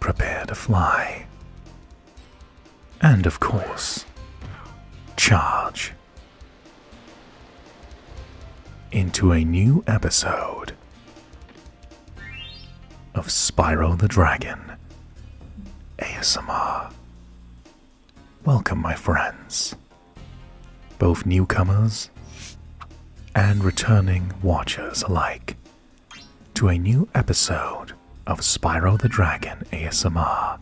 prepare to fly. And of course, charge into a new episode of Spyro the Dragon ASMR. Welcome, my friends, both newcomers and returning watchers alike, to a new episode of Spyro the Dragon ASMR.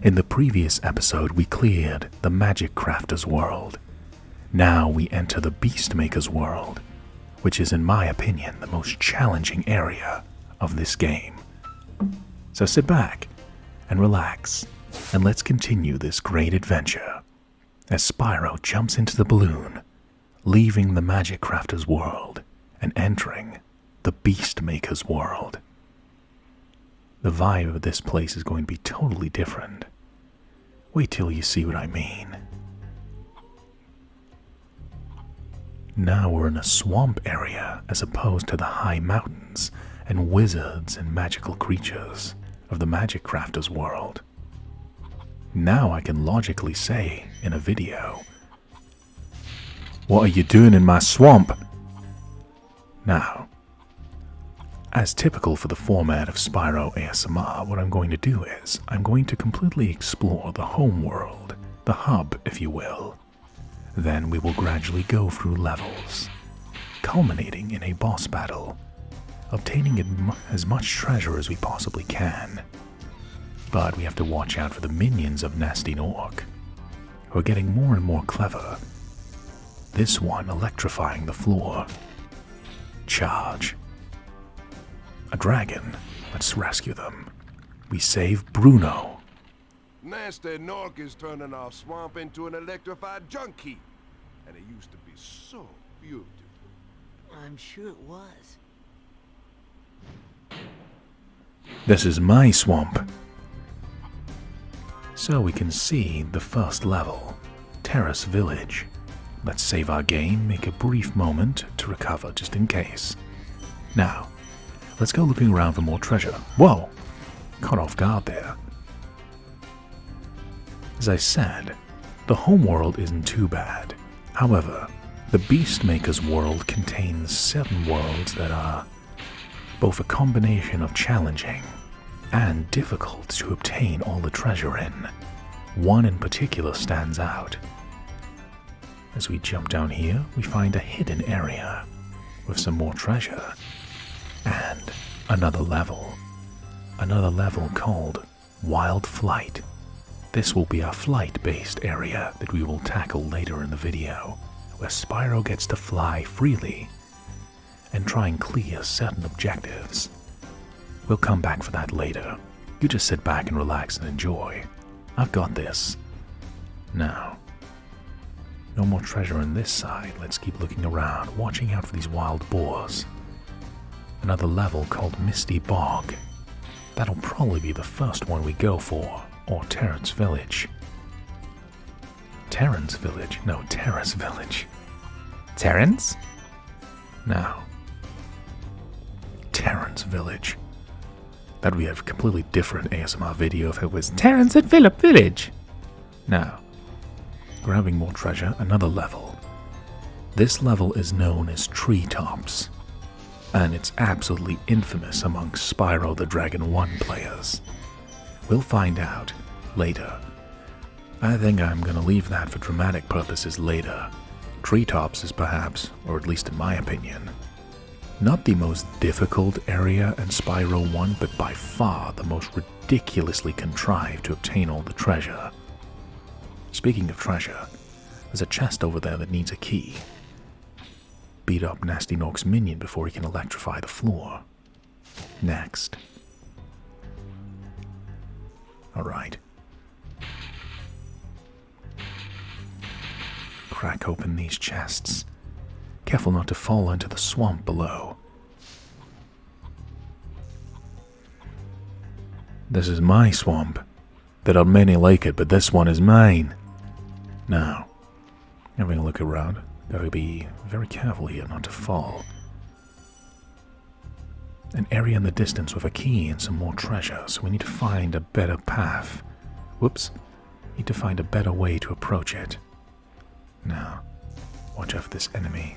In the previous episode, we cleared the Magic Crafter's world. Now we enter the Beastmaker's world, which is, in my opinion, the most challenging area of this game. So sit back and relax, and let's continue this great adventure as Spyro jumps into the balloon, leaving the Magic Crafter's world and entering the Beastmaker's world. The vibe of this place is going to be totally different. Wait till you see what I mean. Now we're in a swamp area as opposed to the high mountains and wizards and magical creatures of the Magic Crafter's world. Now I can logically say in a video, "What are you doing in my swamp?" Now, as typical for the format of Spyro ASMR, what I'm going to do is, I'm going to completely explore the home world, the hub, if you will. Then we will gradually go through levels, culminating in a boss battle, obtaining as much treasure as we possibly can. But we have to watch out for the minions of Nasty Nork, who are getting more and more clever. This one electrifying the floor. Charge. A dragon. Let's rescue them. We save Bruno. Nasty Nork is turning our swamp into an electrified junk heap. And it used to be so beautiful. I'm sure it was. This is my swamp. So we can see the first level, Terrace Village. Let's save our game, make a brief moment to recover just in case. Now, let's go looking around for more treasure. Whoa! Caught off guard there. As I said, the home world isn't too bad. However, the Beastmaker's world contains certain worlds that are both a combination of challenging and difficult to obtain all the treasure in. One in particular stands out. As we jump down here, we find a hidden area with some more treasure and another level called Wild Flight. This will be our flight-based area that we will tackle later in the video, where Spyro gets to fly freely and try and clear certain objectives. We'll come back for that later. You just sit back and relax and enjoy. I've got this. Now, no more treasure on this side. Let's keep looking around, watching out for these wild boars. Another level called Misty Bog. That'll probably be the first one we go for, or Terrace Village. Terrace Village? No, Terrace Village. Terrence? No. Terrace Village. That would be a completely different ASMR video if it was Terrence at Phillip Village. Now, grabbing more treasure, another level. This level is known as Treetops, and it's absolutely infamous among Spyro the Dragon 1 players. We'll find out later. I think I'm going to leave that for dramatic purposes later. Treetops is perhaps, or at least in my opinion, not the most difficult area in Spyro 1, but by far the most ridiculously contrived to obtain all the treasure. Speaking of treasure, there's a chest over there that needs a key. Beat up Nasty Nork's minion before he can electrify the floor. Next. Alright. Crack open these chests. Careful not to fall into the swamp below. This is my swamp. There are many like it, but this one is mine. Now, having a look around, gotta be very careful here not to fall. An area in the distance with a key and some more treasure, so we need to find a better path. Whoops. Need to find a better way to approach it. Now, watch out for this enemy.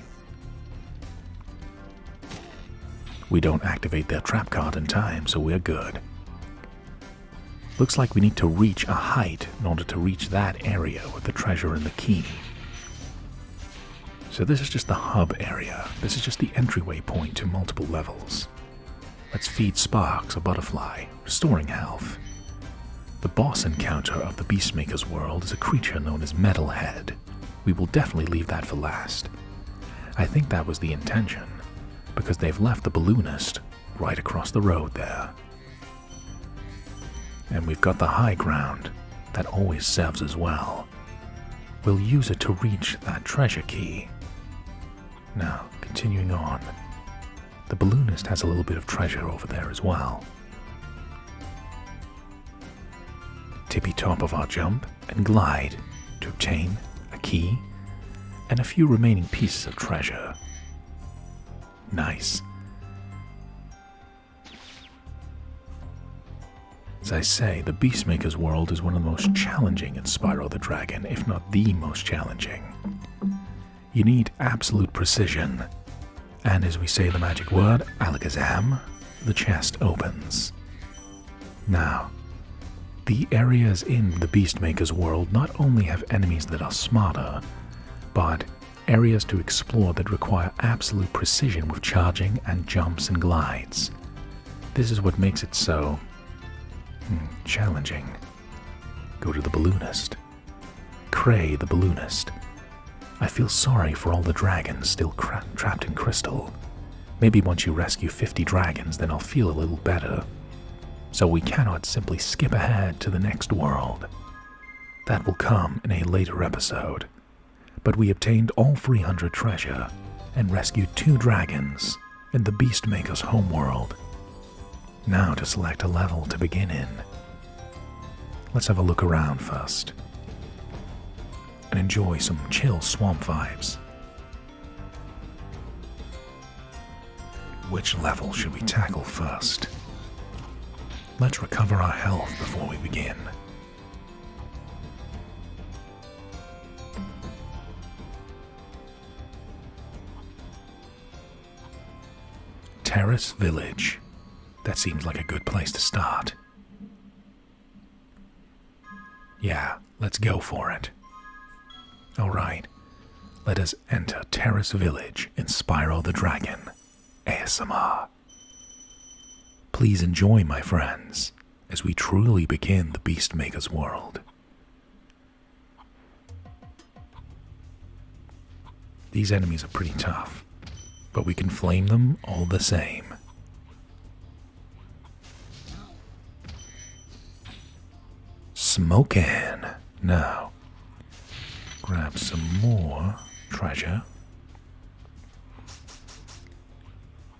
We don't activate their trap card in time, so we're good. Looks like we need to reach a height in order to reach that area with the treasure and the key. So this is just the hub area. This is just the entryway point to multiple levels. Let's feed Sparks, a butterfly, restoring health. The boss encounter of the Beastmaker's world is a creature known as Metalhead. We will definitely leave that for last. I think that was the intention, because they've left the balloonist right across the road there. And we've got the high ground. That always serves as well. We'll use it to reach that treasure key. Now, continuing on. The balloonist has a little bit of treasure over there as well. Tippy top of our jump and glide to obtain a key and a few remaining pieces of treasure. Nice. As I say, the Beastmaker's world is one of the most challenging in Spyro the Dragon, if not the most challenging. You need absolute precision, and as we say the magic word, Alakazam, the chest opens. Now, the areas in the Beastmaker's world not only have enemies that are smarter, but areas to explore that require absolute precision with charging and jumps and glides. This is what makes it so challenging. Go to the balloonist. Cray the balloonist. I feel sorry for all the dragons still trapped in crystal. Maybe once you rescue 50 dragons, then I'll feel a little better. So we cannot simply skip ahead to the next world. That will come in a later episode. But we obtained all 300 treasure and rescued 2 dragons in the Beastmaker's homeworld. Now to select a level to begin in. Let's have a look around first and enjoy some chill swamp vibes. Which level should we tackle first? Let's recover our health before we begin. Terrace Village. That seems like a good place to start. Yeah, let's go for it. Alright, let us enter Terrace Village in Spyro the Dragon. ASMR. Please enjoy, my friends, as we truly begin the Beastmaker's world. These enemies are pretty tough, but we can flame them all the same. Smokin'. Now, grab some more treasure.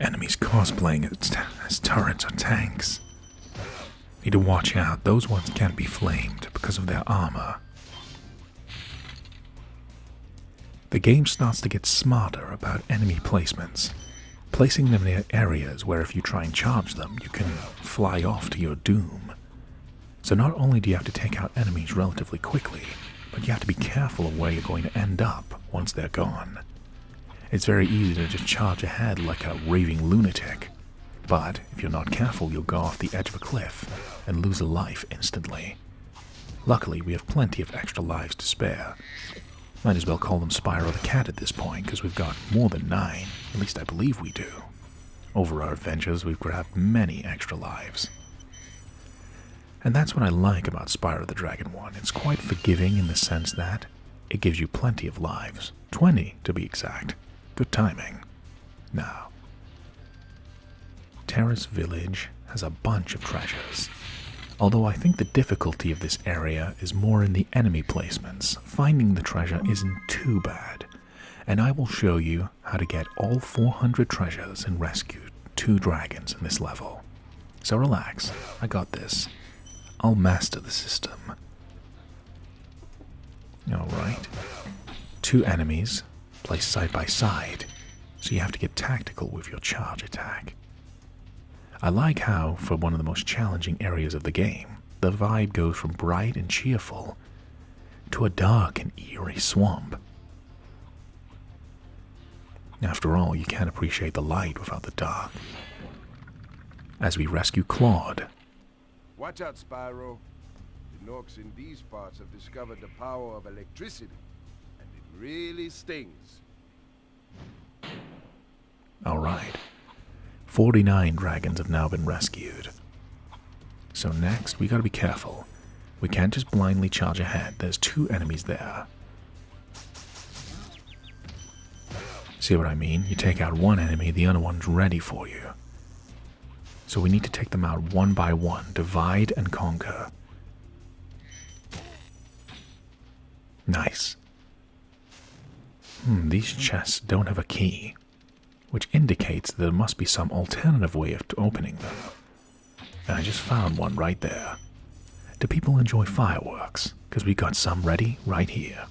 Enemies cosplaying as turrets or tanks. Need to watch out, those ones can't be flamed because of their armor. The game starts to get smarter about enemy placements, placing them in areas where if you try and charge them, you can fly off to your doom. So not only do you have to take out enemies relatively quickly, but you have to be careful of where you're going to end up once they're gone. It's very easy to just charge ahead like a raving lunatic, but if you're not careful, you'll go off the edge of a cliff and lose a life instantly. Luckily, we have plenty of extra lives to spare. Might as well call them Spyro the Cat at this point, because we've got more than 9, at least I believe we do. Over our adventures, we've grabbed many extra lives. And that's what I like about Spyro the Dragon 1. It's quite forgiving in the sense that it gives you plenty of lives. 20, to be exact. Good timing. Now, Terrace Village has a bunch of treasures. Although I think the difficulty of this area is more in the enemy placements. Finding the treasure isn't too bad. And I will show you how to get all 400 treasures and rescue 2 dragons in this level. So relax, I got this. I'll master the system. Alright. 2 enemies placed side by side, so you have to get tactical with your charge attack. I like how, for one of the most challenging areas of the game, the vibe goes from bright and cheerful to a dark and eerie swamp. After all, you can't appreciate the light without the dark. As we rescue Claude. Watch out, Spyro. The Norks in these parts have discovered the power of electricity, and it really stings. Alright. 49 dragons have now been rescued. So next, we gotta be careful. We can't just blindly charge ahead. There's 2 enemies there. See what I mean? You take out one enemy, the other one's ready for you. So we need to take them out one by one. Divide and conquer. Nice. These chests don't have a key, which indicates that there must be some alternative way of opening them. And I just found one right there. Do people enjoy fireworks? Because we got some ready right here.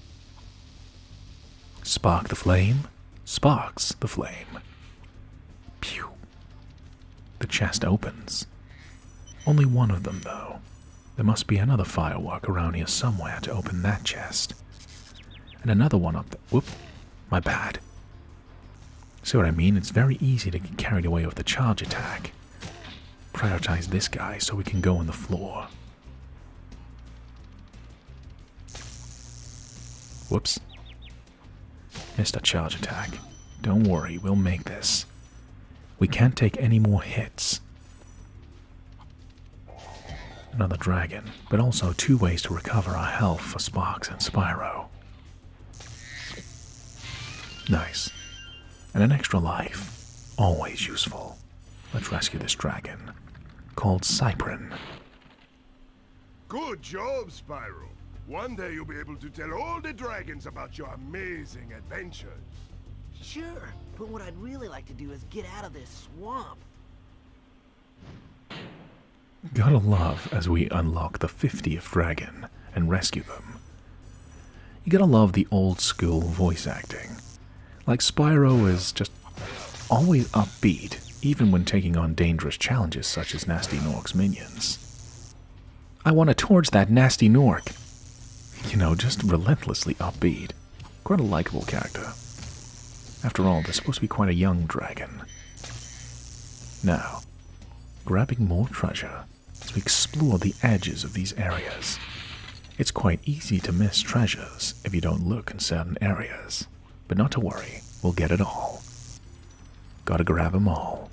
Spark the flame. Sparks the flame. Pew. The chest opens. Only one of them, though. There must be another firework around here somewhere to open that chest. And another one up there. Whoop. My bad. See what I mean? It's very easy to get carried away with the charge attack. Prioritize this guy so we can go on the floor. Whoops. Missed a charge attack. Don't worry, we'll make this. We can't take any more hits. Another dragon, but also 2 ways to recover our health for Sparks and Spyro. Nice. And an extra life. Always useful. Let's rescue this dragon, called Cyprin. Good job, Spyro. One day you'll be able to tell all the dragons about your amazing adventures. Sure, but what I'd really like to do is get out of this swamp. Gotta love as we unlock the 50th dragon and rescue them. You gotta love the old school voice acting. Like Spyro is just always upbeat, even when taking on dangerous challenges such as Nasty Nork's minions. I want to torch that Nasty Nork. You know, just relentlessly upbeat. Quite a likable character. After all, they're supposed to be quite a young dragon. Now, grabbing more treasure as we explore the edges of these areas. It's quite easy to miss treasures if you don't look in certain areas. But not to worry, we'll get it all. Gotta grab them all.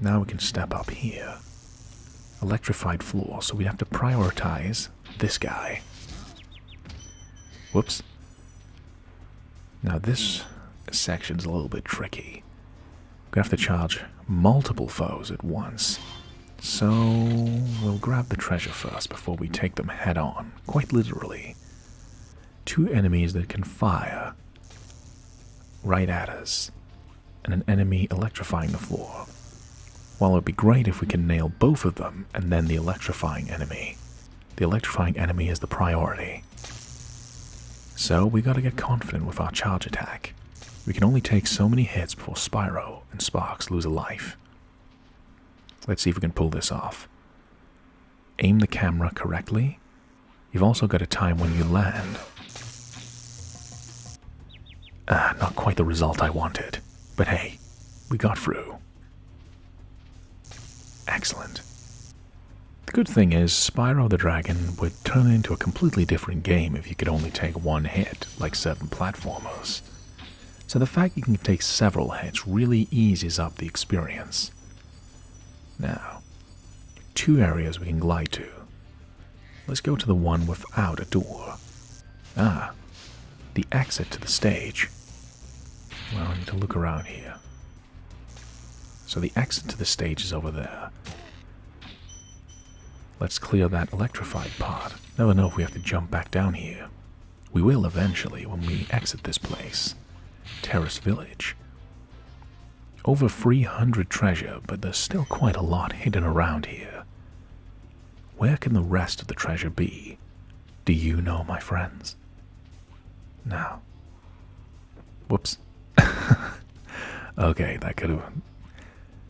Now we can step up here. Electrified floor, so we have to prioritize this guy. Whoops. Now this section's a little bit tricky. We're gonna have to charge multiple foes at once. So we'll grab the treasure first before we take them head on, quite literally. 2 enemies that can fire right at us, and an enemy electrifying the floor. While it would be great if we can nail both of them and then the electrifying enemy. The electrifying enemy is the priority. So we gotta get confident with our charge attack. We can only take so many hits before Spyro and Sparks lose a life. Let's see if we can pull this off. Aim the camera correctly. You've also got to time when you land. Not quite the result I wanted, but hey, we got through. Excellent. The good thing is, Spyro the Dragon would turn into a completely different game if you could only take one hit, like certain platformers. So the fact you can take several hits really eases up the experience. Now, 2 areas we can glide to. Let's go to the one without a door. The exit to the stage. Well, I need to look around here. So the exit to the stage is over there. Let's clear that electrified part. Never know if we have to jump back down here. We will eventually when we exit this place. Terrace Village. Over 300 treasure, but there's still quite a lot hidden around here. Where can the rest of the treasure be? Do you know, my friends? Now. Whoops. Okay, that could have...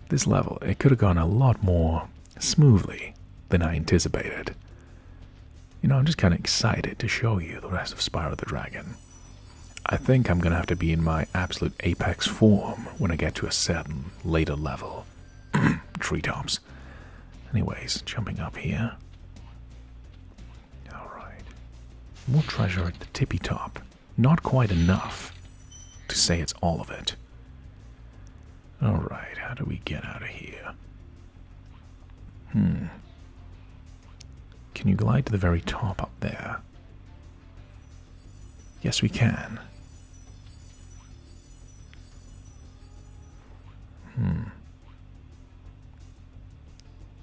This level, it could have gone a lot more smoothly than I anticipated. You know, I'm just kind of excited to show you the rest of Spyro the Dragon. I think I'm going to have to be in my absolute apex form when I get to a certain later level. Treetops. Anyways, jumping up here. Alright. More treasure at the tippy top. Not quite enough to say it's all of it. Alright, how do we get out of here? Can you glide to the very top up there? Yes, we can.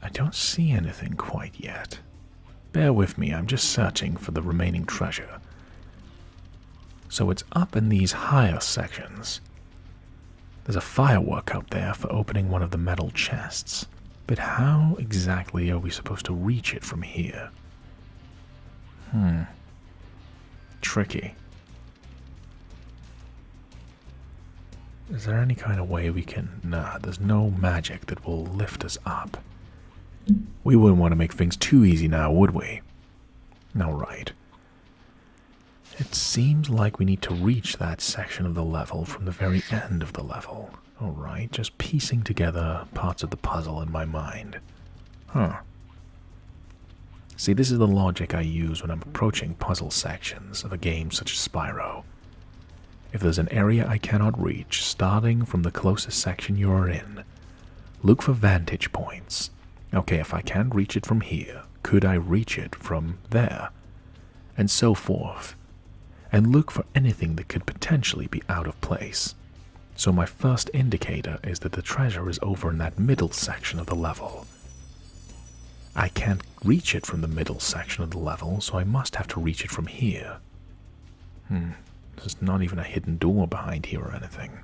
I don't see anything quite yet. Bear with me, I'm just searching for the remaining treasure. So it's up in these higher sections. There's a firework up there for opening one of the metal chests. But how exactly are we supposed to reach it from here? Tricky. Is there any kind of way we can... Nah, there's no magic that will lift us up. We wouldn't want to make things too easy now, would we? No, right. It seems like we need to reach that section of the level from the very end of the level. Alright, just piecing together parts of the puzzle in my mind. See, this is the logic I use when I'm approaching puzzle sections of a game such as Spyro. If there's an area I cannot reach, starting from the closest section you are in, look for vantage points. Okay, if I can't reach it from here, could I reach it from there? And so forth. And look for anything that could potentially be out of place. So my first indicator is that the treasure is over in that middle section of the level. I can't reach it from the middle section of the level, so I must have to reach it from here. There's not even a hidden door behind here or anything.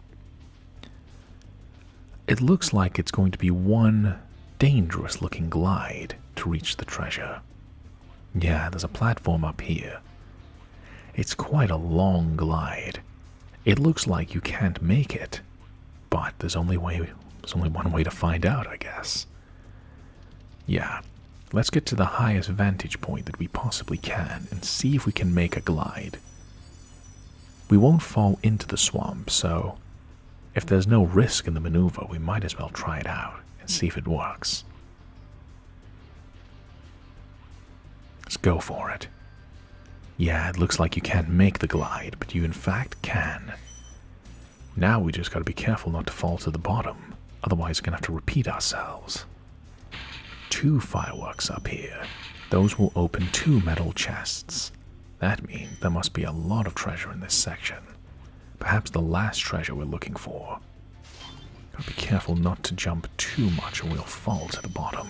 It looks like it's going to be one dangerous looking glide to reach the treasure. Yeah, there's a platform up here. It's quite a long glide. It looks like you can't make it, but there's only one way to find out, I guess. Yeah, let's get to the highest vantage point that we possibly can and see if we can make a glide. We won't fall into the swamp, so if there's no risk in the maneuver, we might as well try it out and see if it works. Let's go for it. Yeah, it looks like you can't make the glide, but you in fact can. Now we just gotta be careful not to fall to the bottom, otherwise we're gonna have to repeat ourselves. 2 fireworks up here. Those will open 2 metal chests. That means there must be a lot of treasure in this section. Perhaps the last treasure we're looking for. Gotta be careful not to jump too much or we'll fall to the bottom.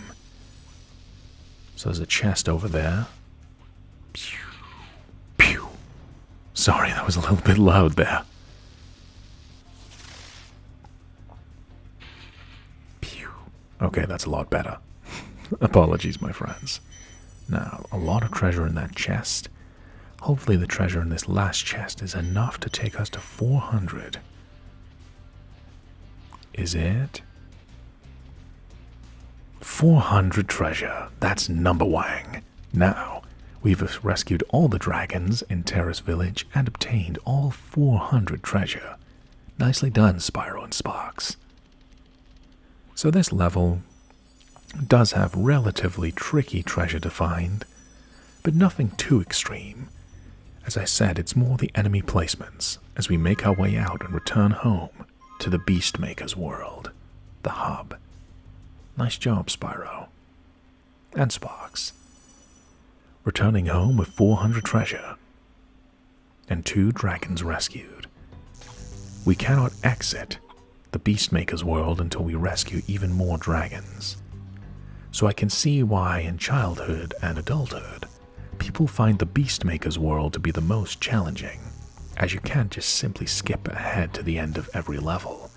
So there's a chest over there. Pew. Pew. Sorry, that was a little bit loud there. Pew. Okay, that's a lot better. Apologies, my friends. Now, a lot of treasure in that chest. Hopefully the treasure in this last chest is enough to take us to 400. Is it? 400 treasure. That's number one. Now, we've rescued all the dragons in Terrace Village and obtained all 400 treasure. Nicely done, Spyro and Sparks. So this level does have relatively tricky treasure to find, but nothing too extreme. As I said, it's more the enemy placements as we make our way out and return home to the Beastmaker's world, the hub. Nice job, Spyro. And Sparks. Returning home with 400 treasure and 2 dragons rescued. We cannot exit the Beastmaker's world until we rescue even more dragons. So I can see why in childhood and adulthood, people find the Beastmaker's world to be the most challenging, as you can't just simply skip ahead to the end of every level.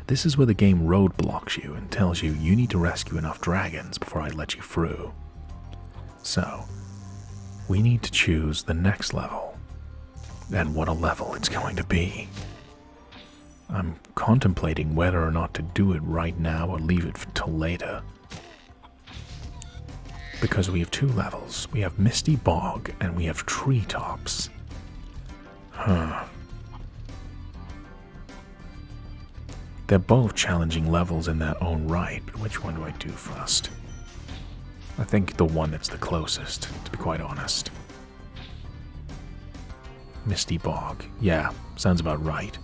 This is where the game roadblocks you and tells you you need to rescue enough dragons before I let you through. So, we need to choose the next level, and what a level it's going to be. I'm contemplating whether or not to do it right now or leave it till later. Because we have 2 levels. We have Misty Bog and we have Treetops. They're both challenging levels in their own right, but which one do I do first? I think the one that's the closest, to be quite honest. Misty Bog. Yeah, sounds about right.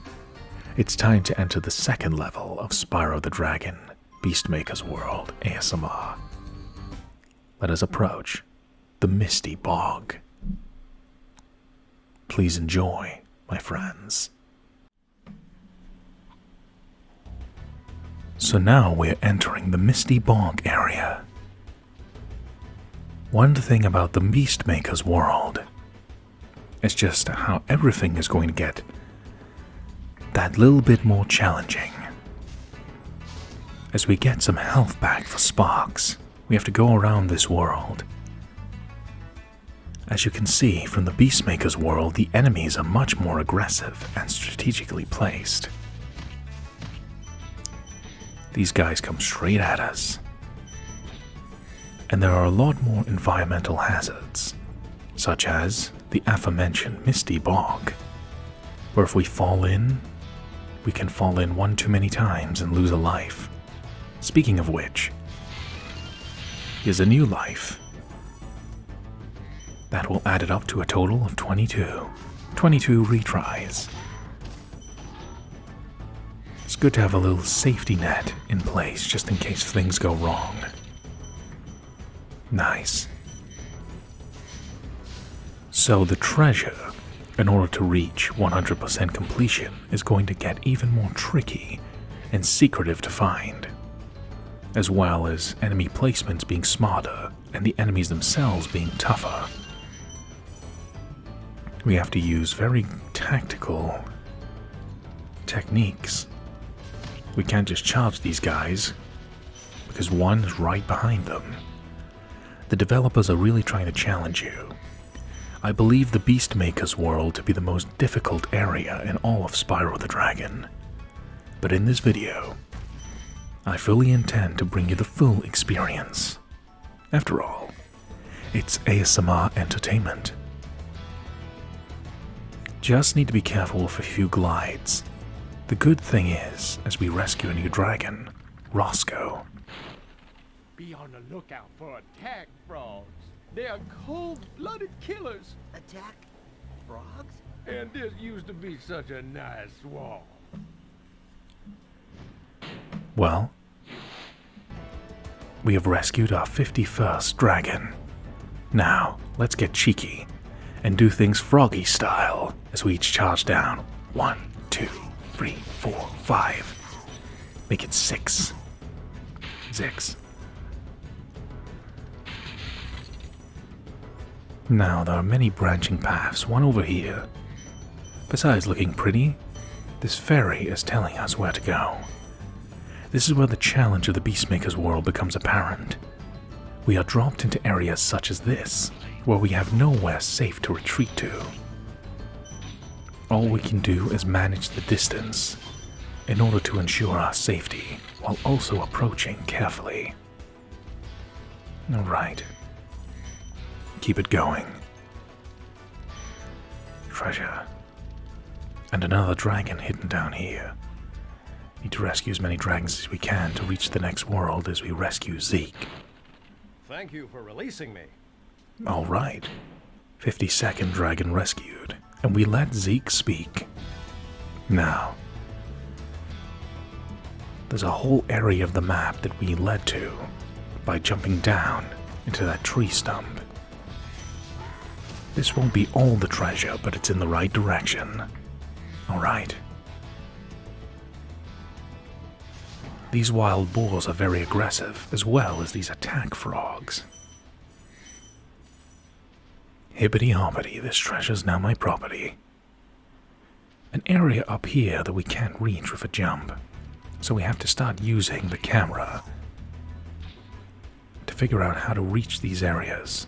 It's time to enter the 2nd level of Spyro the Dragon, Beastmaker's World ASMR. Let us approach the Misty Bog. Please enjoy, my friends. So now we're entering the Misty Bog area. One thing about the Beastmaker's World is just how everything is going to get that little bit more challenging. As we get some health back for Sparks, we have to go around this world. As you can see from the Beastmaker's World, the enemies are much more aggressive and strategically placed. These guys come straight at us. And there are a lot more environmental hazards, such as the aforementioned Misty Bog, where if we fall in, we can fall in one too many times and lose a life. Speaking of which, here's a new life. That will add it up to a total of 22. 22 retries. It's good to have a little safety net in place just in case things go wrong. Nice. So the treasure, in order to reach 100% completion, is going to get even more tricky and secretive to find, as well as enemy placements being smarter and the enemies themselves being tougher. We have to use very tactical techniques. We can't just charge these guys, because one is right behind them. The developers are really trying to challenge you. I believe the Beastmaker's World to be the most difficult area in all of Spyro the Dragon. But in this video, I fully intend to bring you the full experience. After all, it's ASMR entertainment. Just need to be careful with a few glides. The good thing is, as we rescue a new dragon, Roscoe. Be on the lookout for attack frogs. They are cold-blooded killers. Attack frogs? And this used to be such a nice swamp. Well, we have rescued our 51st dragon. Now, let's get cheeky and do things froggy style as we each charge down. 1, 2, 3, 4, 5. Make it 6. 6. Now, there are many branching paths, one over here. Besides looking pretty, this fairy is telling us where to go. This is where the challenge of the Beastmaker's World becomes apparent. We are dropped into areas such as this, where we have nowhere safe to retreat to. All we can do is manage the distance in order to ensure our safety, while also approaching carefully. Alright. Keep it going. Treasure. And another dragon hidden down here. Need to rescue as many dragons as we can to reach the next world as we rescue Zeke. Thank you for releasing me. Alright. 52nd dragon rescued. And we let Zeke speak. Now, there's a whole area of the map that we led to by jumping down into that tree stump. This won't be all the treasure, but it's in the right direction. Alright. These wild boars are very aggressive, as well as these attack frogs. Hibbity-hoppity, this treasure's now my property. An area up here that we can't reach with a jump, so we have to start using the camera to figure out how to reach these areas.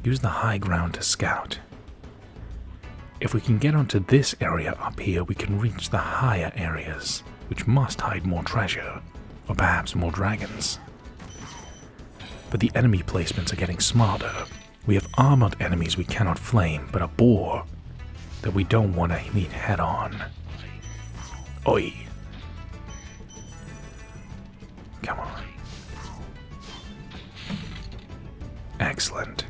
Use the high ground to scout. If we can get onto this area up here, we can reach the higher areas, which must hide more treasure, or perhaps more dragons. But the enemy placements are getting smarter. We have armored enemies we cannot flame, but a boar that we don't want to meet head on. Oi! Come on. Excellent.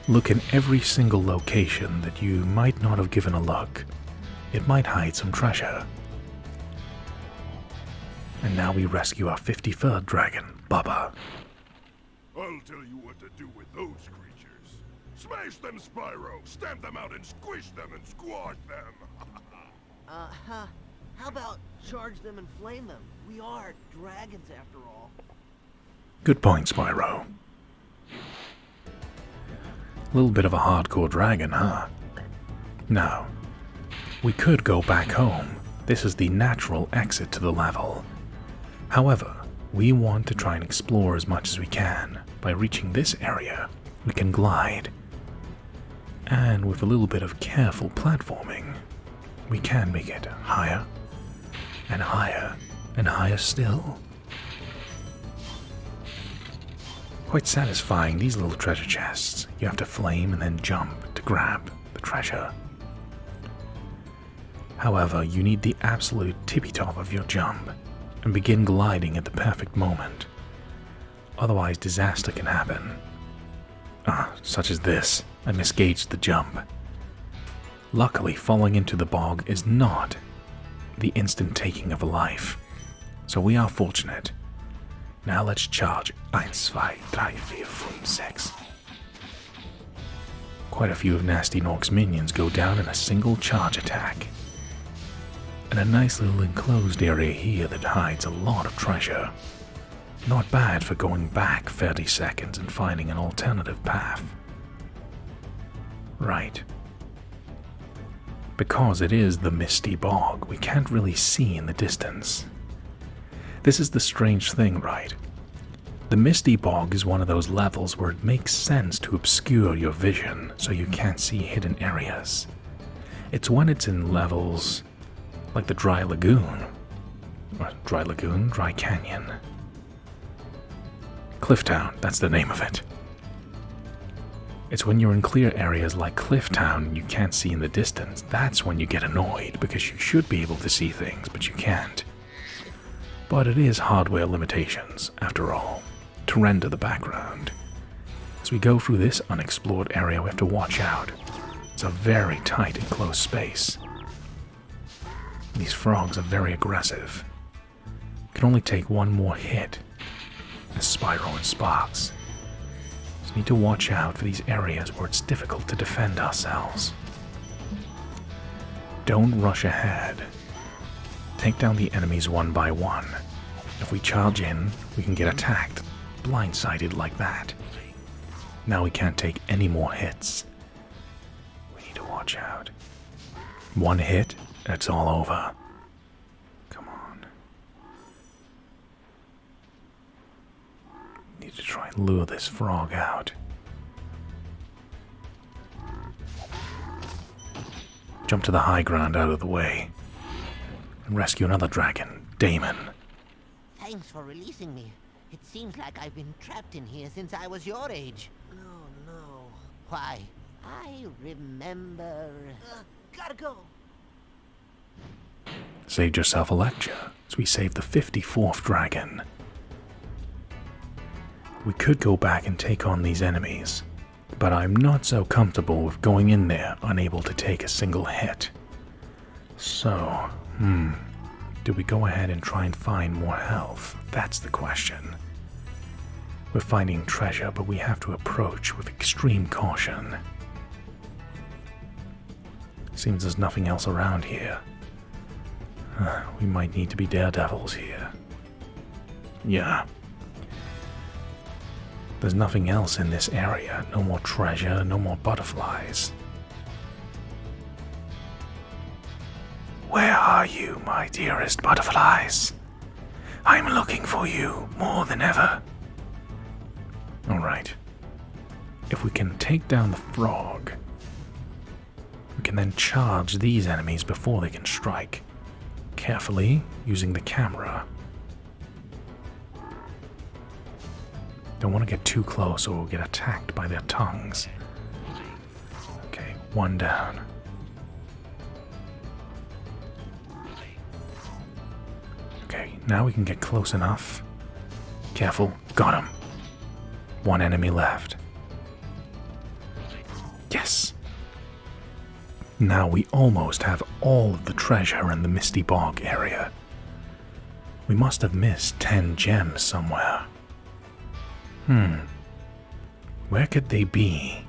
Look in every single location that you might not have given a look. It might hide some treasure. And now we rescue our 53rd dragon, Bubba. I'll tell you what to do with those creatures. Smash them, Spyro! Stamp them out and squish them and squash them! How about charge them and flame them? We are dragons after all. Good point, Spyro. A little bit of a hardcore dragon, huh? Now, we could go back home. This is the natural exit to the level. However, we want to try and explore as much as we can. By reaching this area, we can glide. And with a little bit of careful platforming, we can make it higher, and higher, and higher still. Quite satisfying, these little treasure chests. You have to flame and then jump to grab the treasure. However, you need the absolute tippy top of your jump and begin gliding at the perfect moment. Otherwise, disaster can happen. Such as this. I misgauged the jump. Luckily, falling into the bog is not the instant taking of a life, so we are fortunate. Now let's charge. 1, 2, 3, 4, 5, 6. Quite a few of Nasty Nork's minions go down in a single charge attack. And a nice little enclosed area here that hides a lot of treasure. Not bad for going back 30 seconds and finding an alternative path. Right. Because it is the misty bog, we can't really see in the distance. This is the strange thing, right? The misty bog is one of those levels where it makes sense to obscure your vision so you can't see hidden areas. It's when it's in levels like the Dry Lagoon, or Dry Canyon. Clifftown, that's the name of it. It's when you're in clear areas like Clifftown and you can't see in the distance, that's when you get annoyed because you should be able to see things, but you can't. But it is hardware limitations, after all, to render the background. As we go through this unexplored area, we have to watch out. It's a very tight and close space. These frogs are very aggressive. Can only take one more hit, as Spyro and Sparks. So need to watch out for these areas where it's difficult to defend ourselves. Don't rush ahead. Take down the enemies one by one. If we charge in, we can get attacked, blindsided like that. Now we can't take any more hits. We need to watch out. One hit, and it's all over. Come on. Need to try and lure this frog out. Jump to the high ground out of the way. And rescue another dragon, Damon. Thanks for releasing me. It seems like I've been trapped in here since I was your age. No. Why, I remember... Gotta go. Saved yourself a lecture, as we saved the 54th dragon. We could go back and take on these enemies, but I'm not so comfortable with going in there unable to take a single hit. So, do we go ahead and try and find more health? That's the question. We're finding treasure, but we have to approach with extreme caution. Seems there's nothing else around here. We might need to be daredevils here. Yeah. There's nothing else in this area. No more treasure, no more butterflies. Where are you, my dearest butterflies? I'm looking for you more than ever. Alright. if we can take down the frog, we can then charge these enemies before they can strike. Carefully, using the camera. Don't want to get too close or we'll get attacked by their tongues. Okay, one down. Okay, now we can get close enough. Careful, got him. One enemy left. Yes! Now we almost have all of the treasure in the Misty Bog area. We must have missed 10 gems somewhere. Where could they be?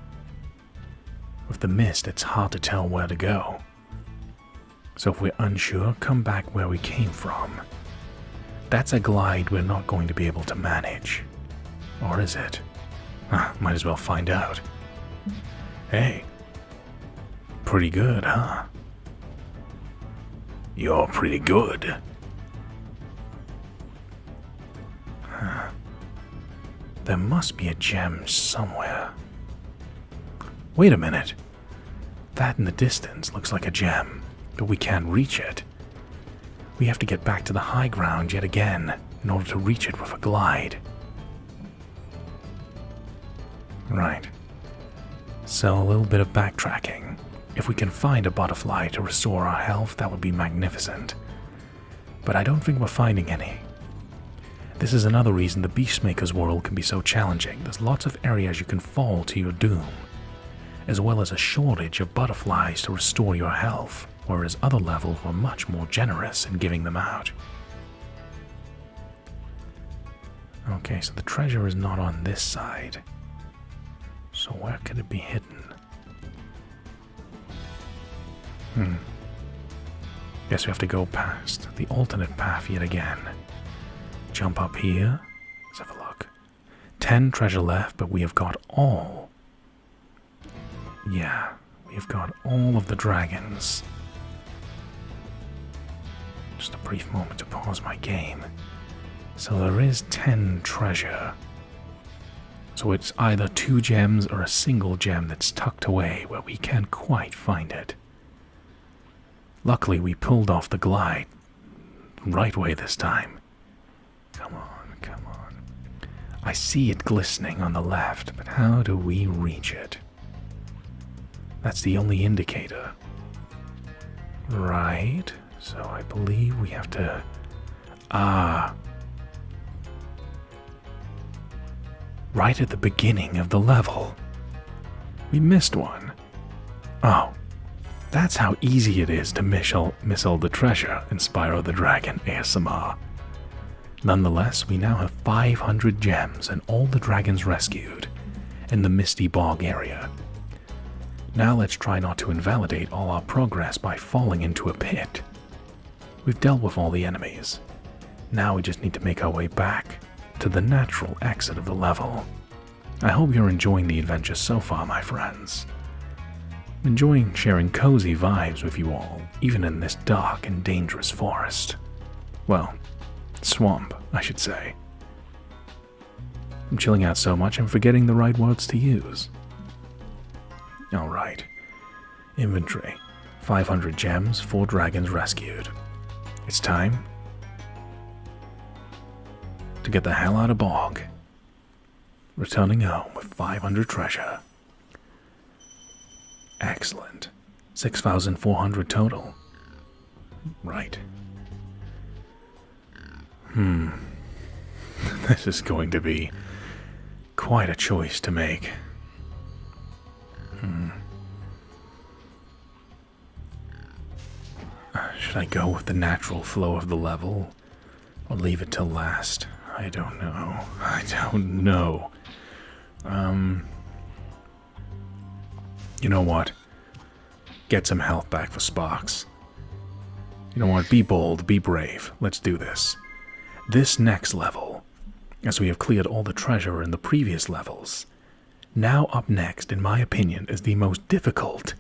With the mist, it's hard to tell where to go. So if we're unsure, come back where we came from. That's a glide we're not going to be able to manage. Or is it? Might as well find out. Hey. Pretty good, huh? You're pretty good. There must be a gem somewhere. Wait a minute. That in the distance looks like a gem, but we can't reach it. We have to get back to the high ground yet again in order to reach it with a glide. Right. So a little bit of backtracking. If we can find a butterfly to restore our health, that would be magnificent. But I don't think we're finding any. This is another reason the Beastmaker's world can be so challenging. There's lots of areas you can fall to your doom, as well as a shortage of butterflies to restore your health, whereas other levels were much more generous in giving them out. Okay, so the treasure is not on this side. So where could it be hidden? Guess we have to go past the alternate path yet again. Jump up here. Let's have a look. 10 treasure left, but we have got all. Yeah, we have got all of the dragons. Just a brief moment to pause my game. So there is 10 treasure. So it's either 2 gems or a single gem that's tucked away where we can't quite find it. Luckily, we pulled off the glide right way this time. Come on, come on. I see it glistening on the left, but how do we reach it? That's the only indicator. Right, so I believe we have to... right at the beginning of the level. We missed one. Oh. That's how easy it is to missile the treasure in Spyro the Dragon ASMR. Nonetheless, we now have 500 gems and all the dragons rescued in the Misty Bog area. Now let's try not to invalidate all our progress by falling into a pit. We've dealt with all the enemies. Now we just need to make our way back to the natural exit of the level. I hope you're enjoying the adventure so far, my friends. Enjoying sharing cozy vibes with you all, even in this dark and dangerous forest. Well, swamp, I should say. I'm chilling out so much I'm forgetting the right words to use. Alright. Inventory. 500 gems, 4 dragons rescued. It's time to get the hell out of Bog. Returning home with 500 treasure. Excellent. 6,400 total. Right. This is going to be quite a choice to make. Should I go with the natural flow of the level or leave it till last? I don't know. I don't know. You know what? Get some health back for Sparks. You know what? Be bold, be brave. Let's do this. This next level, as we have cleared all the treasure in the previous levels, now up next, in my opinion, is the most difficult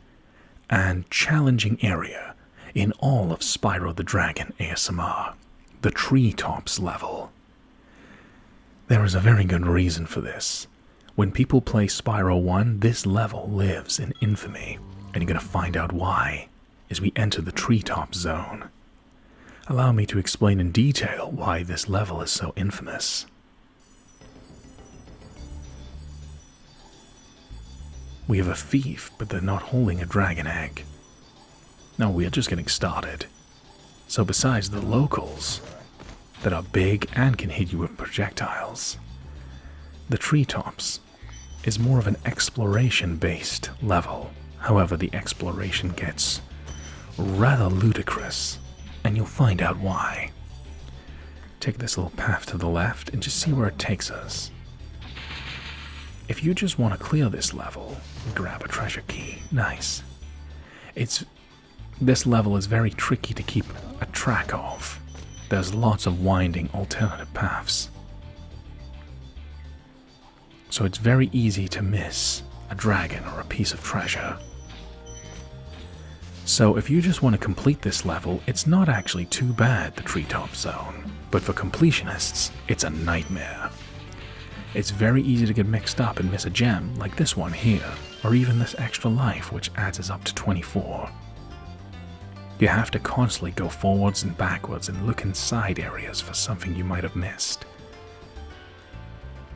and challenging area in all of Spyro the Dragon ASMR, the treetops level. There is a very good reason for this. When people play Spyro 1, this level lives in infamy, and you're going to find out why as we enter the treetop zone. Allow me to explain in detail why this level is so infamous. We have a thief, but they're not holding a dragon egg. Now we are just getting started. So besides the locals that are big and can hit you with projectiles, the treetops is more of an exploration-based level. However, the exploration gets rather ludicrous, and you'll find out why. Take this little path to the left and just see where it takes us. If you just want to clear this level, grab a treasure key. Nice. This level is very tricky to keep a track of. There's lots of winding alternative paths. So it's very easy to miss a dragon or a piece of treasure. So if you just want to complete this level, it's not actually too bad, the treetop zone. But for completionists, it's a nightmare. It's very easy to get mixed up and miss a gem, like this one here, or even this extra life, which adds us up to 24. You have to constantly go forwards and backwards and look in side areas for something you might have missed.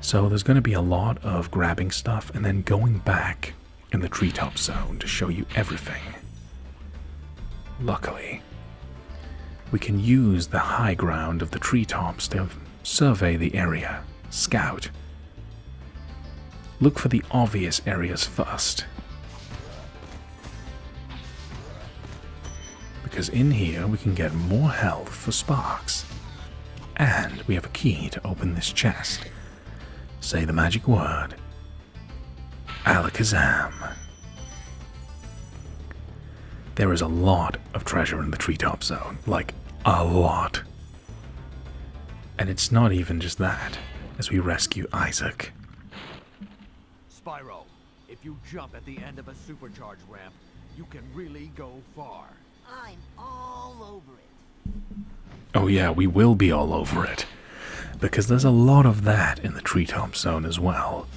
So there's going to be a lot of grabbing stuff and then going back in the treetop zone to show you everything. Luckily, we can use the high ground of the treetops to survey the area, scout. Look for the obvious areas first. Because in here we can get more health for sparks. And we have a key to open this chest. Say the magic word. Alakazam. There is a lot of treasure in the treetop zone. Like, a lot. And it's not even just that, as we rescue Isaac. Spyro, if you jump at the end of a supercharge ramp, you can really go far. I'm all over it. Oh yeah, we will be all over it. Because there's a lot of that in the treetop zone as well.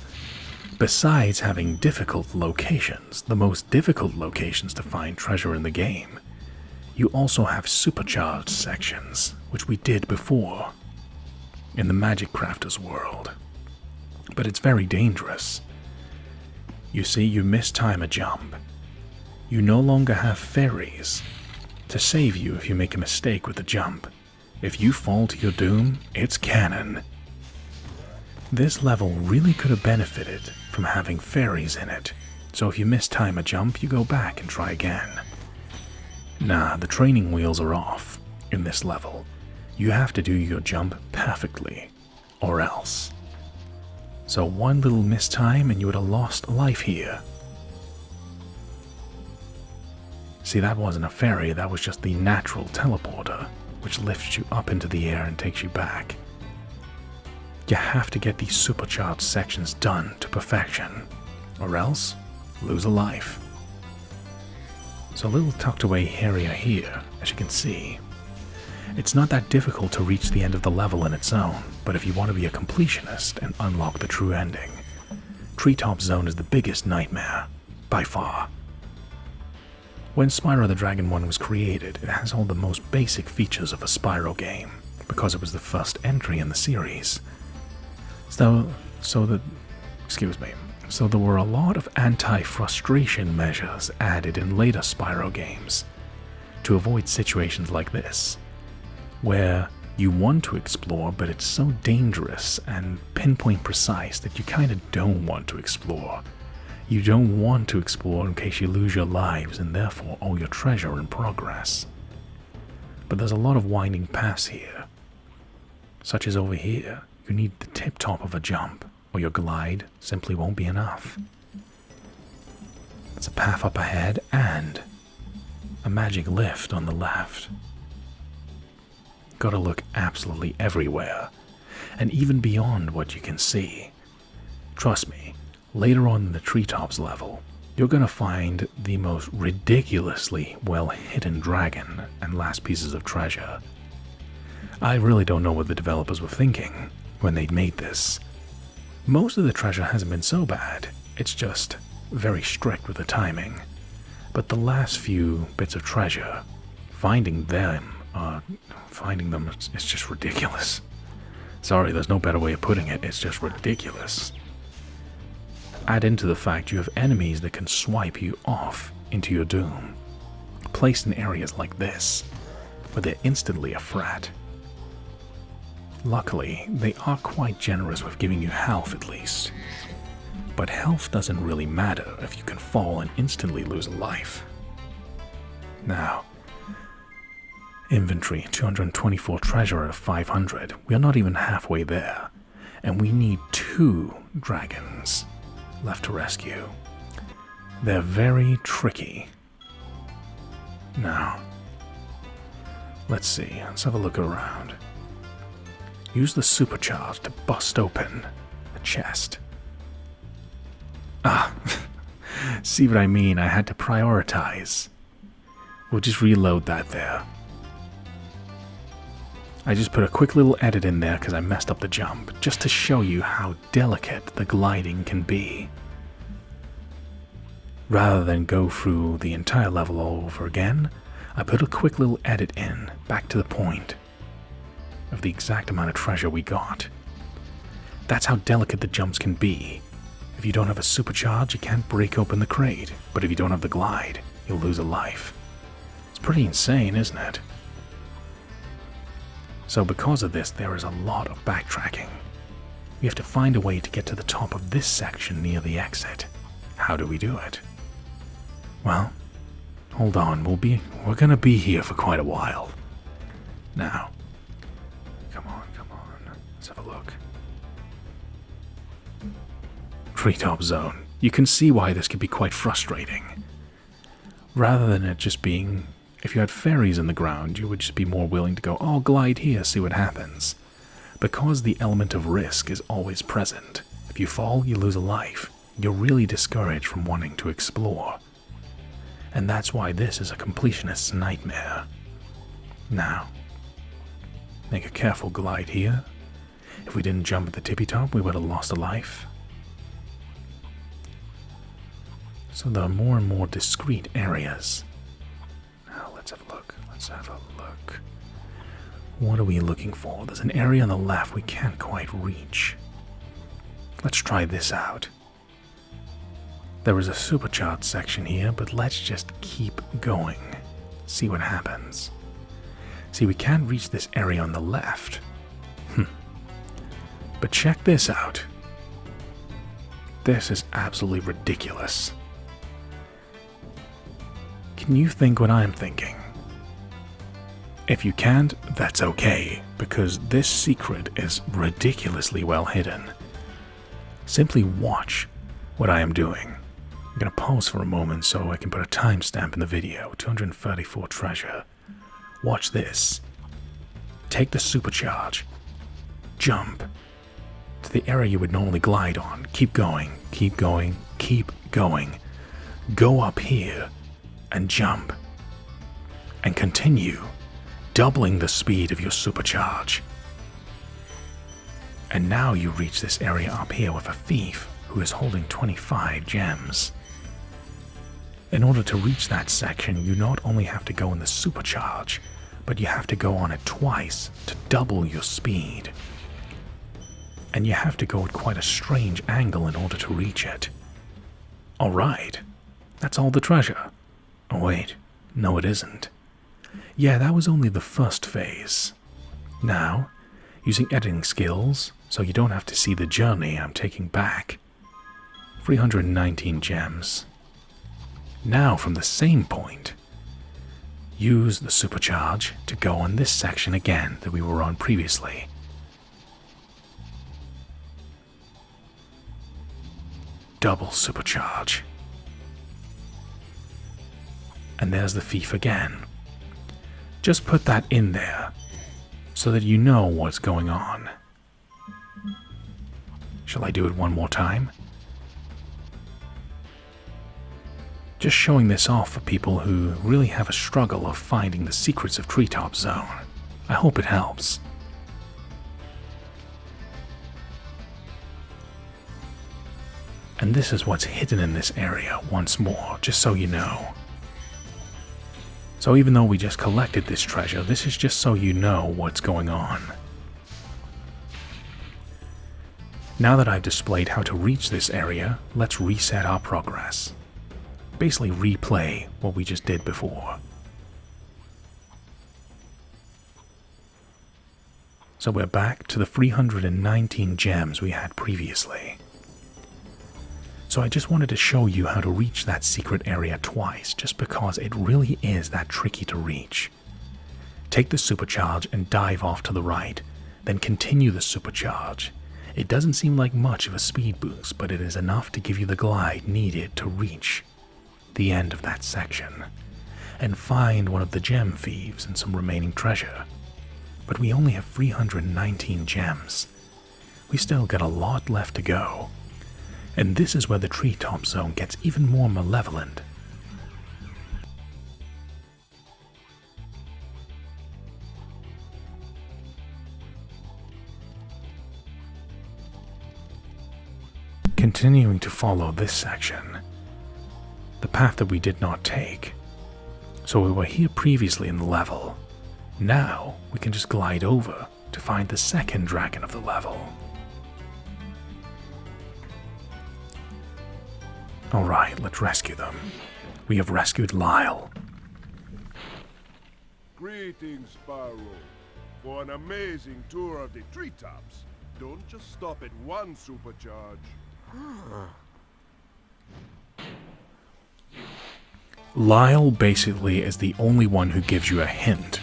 Besides having difficult locations, the most difficult locations to find treasure in the game, you also have supercharged sections, which we did before in the Magic Crafter's world. But it's very dangerous. You see, you mistime a jump. You no longer have fairies to save you if you make a mistake with the jump. If you fall to your doom, it's canon. This level really could have benefited from having fairies in it, so if you mistime a jump, you go back and try again. Nah, the training wheels are off in this level. You have to do your jump perfectly, or else. So one little mistime and you would have lost a life here. See, that wasn't a fairy, that was just the natural teleporter, which lifts you up into the air and takes you back. You have to get these supercharged sections done to perfection, or else lose a life. So a little tucked away area here, as you can see. It's not that difficult to reach the end of the level in its own, but if you want to be a completionist and unlock the true ending, Treetop Zone is the biggest nightmare, by far. When Spyro the Dragon 1 was created, it has all the most basic features of a Spyro game, because it was the first entry in the series. So there were a lot of anti-frustration measures added in later Spyro games to avoid situations like this, where you want to explore, but it's so dangerous and pinpoint precise that you kind of don't want to explore. You don't want to explore in case you lose your lives and therefore all your treasure in progress. But there's a lot of winding paths here, such as over here. You need the tip top of a jump, or your glide simply won't be enough. There's a path up ahead and a magic lift on the left. Gotta look absolutely everywhere, and even beyond what you can see. Trust me, later on in the treetops level, you're gonna find the most ridiculously well-hidden dragon and last pieces of treasure. I really don't know what the developers were thinking when they made this, Most of the treasure hasn't been so bad. It's just very strict with the timing. But the last few bits of treasure, finding them is just ridiculous. Sorry, there's no better way of putting it. It's just ridiculous. Add into the fact you have enemies that can swipe you off into your doom, placed in areas like this, where they're instantly a threat. Luckily, they are quite generous with giving you health at least. But health doesn't really matter if you can fall and instantly lose a life. Now, inventory, 224 treasure out of 500. We are not even halfway there. And we need 2 dragons left to rescue. They're very tricky. Now, let's see. Let's have a look around. Use the supercharge to bust open a chest. Ah, see what I mean? I had to prioritize. We'll just reload that there. I just put a quick little edit in there because I messed up the jump, just to show you how delicate the gliding can be. Rather than go through the entire level all over again, I put a quick little edit in, back to the point of the exact amount of treasure we got. That's how delicate the jumps can be. If you don't have a supercharge, you can't break open the crate, but if you don't have the glide, you'll lose a life. It's pretty insane, isn't it? So because of this, there is a lot of backtracking. We have to find a way to get to the top of this section near the exit. How do we do it? Well, hold on, we're gonna be here for quite a while. Now, come on, let's have a look. Treetop zone. You can see why this could be quite frustrating. Rather than it just being, if you had fairies in the ground, you would just be more willing to go, oh, glide here, see what happens. Because the element of risk is always present. If you fall, you lose a life. You're really discouraged from wanting to explore. And that's why this is a completionist's nightmare. Now, make a careful glide here. If we didn't jump at the tippy top, we would have lost a life. So there are more and more discrete areas. Now let's have a look. What are we looking for? There's an area on the left we can't quite reach. Let's try this out. There is a supercharged section here, but let's just keep going. See what happens. See, we can't reach this area on the left. But check this out. This is absolutely ridiculous. Can you think what I'm thinking? If you can't, that's okay, because this secret is ridiculously well hidden. Simply watch what I am doing. I'm going to pause for a moment so I can put a timestamp in the video. 234 treasure. Watch this. Take the supercharge. Jump to the area you would normally glide on. Keep going, keep going, keep going. Go up here and jump. And continue, doubling the speed of your supercharge. And now you reach this area up here with a thief who is holding 25 gems. In order to reach that section, you not only have to go in the supercharge, but you have to go on it twice to double your speed. And you have to go at quite a strange angle in order to reach it. Alright, that's all the treasure. Oh wait, no it isn't. Yeah, that was only the first phase. Now, using editing skills, so you don't have to see the journey I'm taking back. 319 gems. Now from the same point, use the supercharge to go on this section again that we were on previously. Double supercharge. And there's the thief again. Just put that in there so that you know what's going on. Shall I do it one more time? Just showing this off for people who really have a struggle of finding the secrets of Treetop Zone. I hope it helps. And this is what's hidden in this area once more, just so you know. So even though we just collected this treasure, this is just so you know what's going on. Now that I've displayed how to reach this area, let's reset our progress. Basically replay what we just did before. So we're back to the 319 gems we had previously. So I just wanted to show you how to reach that secret area twice, just because it really is that tricky to reach. Take the supercharge and dive off to the right, then continue the supercharge. It doesn't seem like much of a speed boost, but it is enough to give you the glide needed to reach the end of that section, and find one of the gem thieves and some remaining treasure. But we only have 319 gems. We still got a lot left to go. And this is where the treetop zone gets even more malevolent. Continuing to follow this section, the path that we did not take. So we were here previously in the level. Now we can just glide over to find the second dragon of the level. Alright, let's rescue them. We have rescued Lyle. Greetings, Spyro. For an amazing tour of the treetops. Don't just stop at one supercharge. Lyle basically is the only one who gives you a hint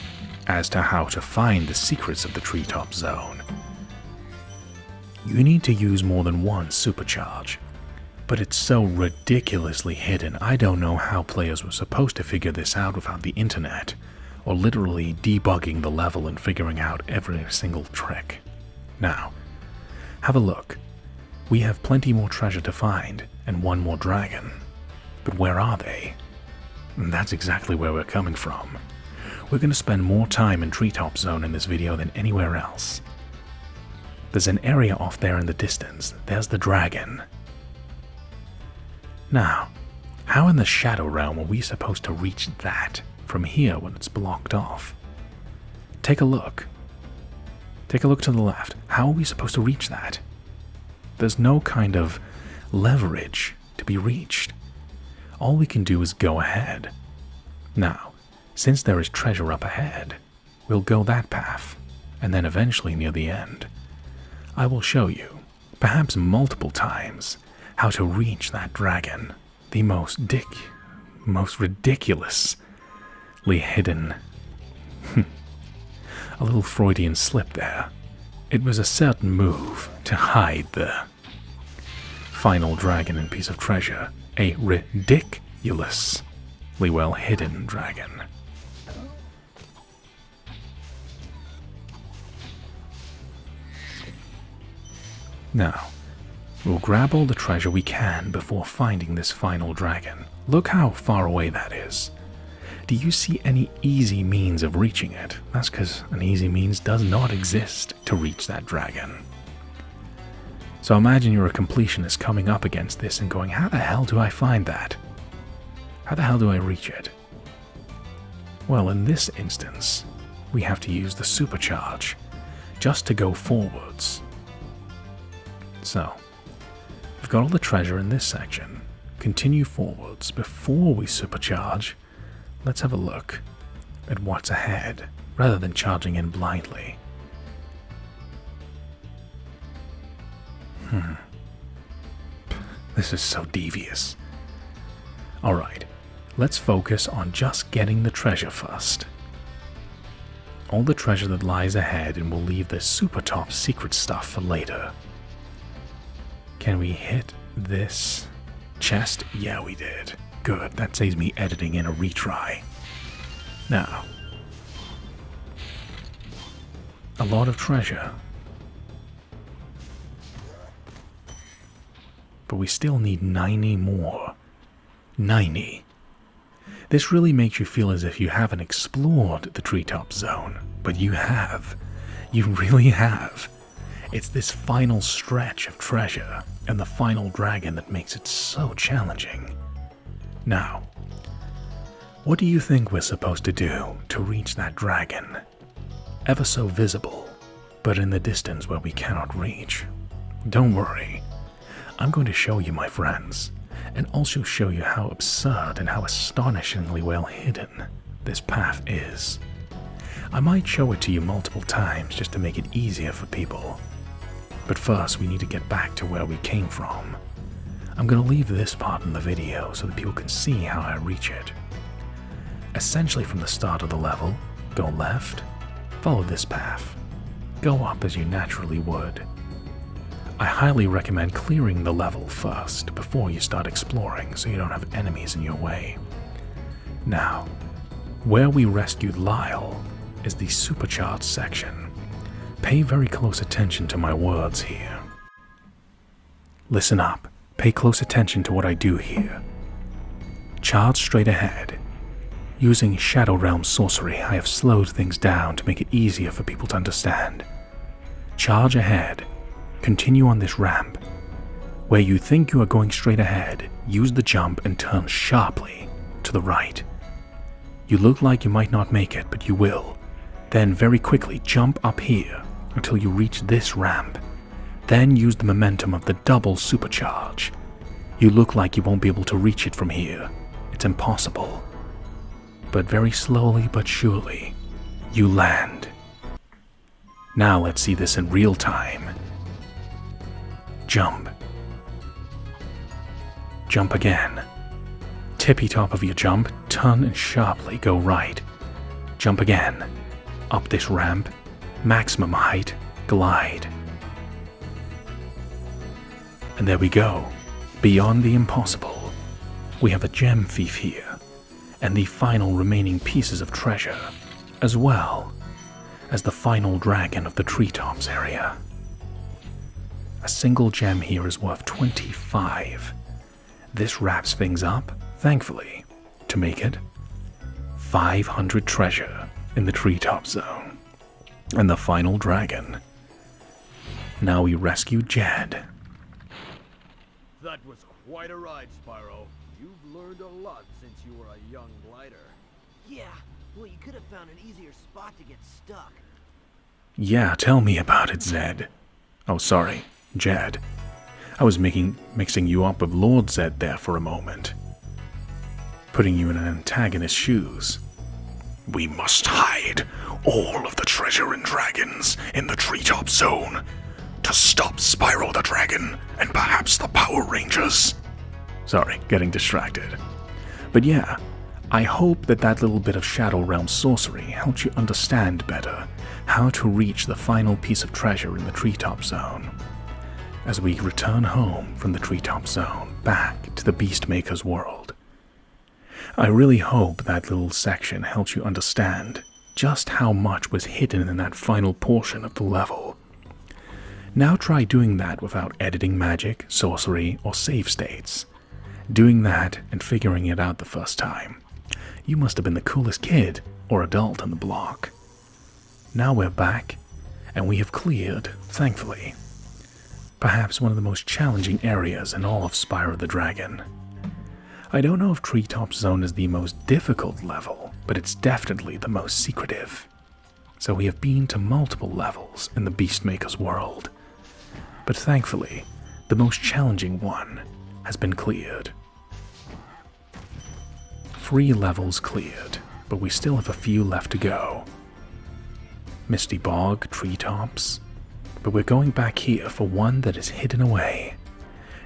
as to how to find the secrets of the treetop zone. You need to use more than one supercharge, but it's so ridiculously hidden. I don't know how players were supposed to figure this out without the internet, or literally debugging the level and figuring out every single trick. Now, have a look. We have plenty more treasure to find, and one more dragon. But where are they? And that's exactly where we're coming from. We're going to spend more time in Treetop Zone in this video than anywhere else. There's an area off there in the distance. There's the dragon. Now, how in the Shadow Realm are we supposed to reach that from here when it's blocked off? Take a look. Take a look to the left. How are we supposed to reach that? There's no kind of leverage to be reached. All we can do is go ahead. Now, since there is treasure up ahead, we'll go that path, and then eventually near the end, I will show you, perhaps multiple times, how to reach that dragon, the most ridiculously hidden. A little Freudian slip there. It was a certain move to hide the final dragon and piece of treasure, a ridiculously well hidden dragon. Now, we'll grab all the treasure we can before finding this final dragon. Look how far away that is. Do you see any easy means of reaching it? That's because an easy means does not exist to reach that dragon. So imagine you're a completionist coming up against this and going, how the hell do I find that? How the hell do I reach it? Well, in this instance, we have to use the supercharge just to go forwards. So, we've got all the treasure in this section. Continue forwards. Before we supercharge, let's have a look at what's ahead, rather than charging in blindly. This is so devious. Alright, let's focus on just getting the treasure first. All the treasure that lies ahead, and we'll leave the super top secret stuff for later. Can we hit this chest? Yeah, we did. Good, that saves me editing in a retry. Now, a lot of treasure. But we still need 90 more. 90. This really makes you feel as if you haven't explored the treetop zone, but you have. You really have. It's this final stretch of treasure and the final dragon that makes it so challenging. Now, what do you think we're supposed to do to reach that dragon? Ever so visible, but in the distance where we cannot reach. Don't worry, I'm going to show you, my friends, and also show you how absurd and how astonishingly well hidden this path is. I might show it to you multiple times just to make it easier for people. But first we need to get back to where we came from. I'm going to leave this part in the video so that people can see how I reach it. Essentially from the start of the level, go left, follow this path, go up as you naturally would. I highly recommend clearing the level first before you start exploring so you don't have enemies in your way. Now, where we rescued Lyle is the supercharged section. Pay very close attention to my words here. Listen up, pay close attention to what I do here. Charge straight ahead. Using Shadow Realm sorcery, I have slowed things down to make it easier for people to understand. Charge ahead. Continue on this ramp. Where you think you are going straight ahead, use the jump and turn sharply to the right. You look like you might not make it, but you will. Then very quickly jump up here until you reach this ramp. Then use the momentum of the double supercharge. You look like you won't be able to reach it from here. It's impossible. But very slowly but surely, you land. Now let's see this in real time. Jump. Jump again. Tippy top of your jump, turn and sharply go right. Jump again. Up this ramp, maximum height, glide. And there we go. Beyond the impossible. We have a gem thief here. And the final remaining pieces of treasure, as well as the final dragon of the treetops area. A single gem here is worth 25. This wraps things up, thankfully, to make it 500 treasure in the treetop zone. And the final dragon. Now we rescue Jed. That was quite a ride, Spyro. You've learned a lot since you were a young glider. Yeah, well, you could have found an easier spot to get stuck. Yeah, tell me about it, Zed. Oh, sorry, Jed. I was mixing you up with Lord Zed there for a moment. Putting you in an antagonist's shoes. We must hide all of the treasure and dragons in the treetop zone to stop Spyro the Dragon and perhaps the Power Rangers. Sorry, getting distracted. But yeah, I hope that little bit of Shadow Realm sorcery helped you understand better how to reach the final piece of treasure in the treetop zone. As we return home from the treetop zone back to the Beastmaker's world. I really hope that little section helps you understand just how much was hidden in that final portion of the level. Now try doing that without editing magic, sorcery, or save states. Doing that and figuring it out the first time. You must have been the coolest kid or adult on the block. Now we're back, and we have cleared, thankfully, perhaps one of the most challenging areas in all of Spyro the Dragon. I don't know if Treetop Zone is the most difficult level, but it's definitely the most secretive. So we have been to multiple levels in the Beastmaker's world. But thankfully, the most challenging one has been cleared. 3 levels cleared, but we still have a few left to go. Misty Bog, treetops, but we're going back here for one that is hidden away.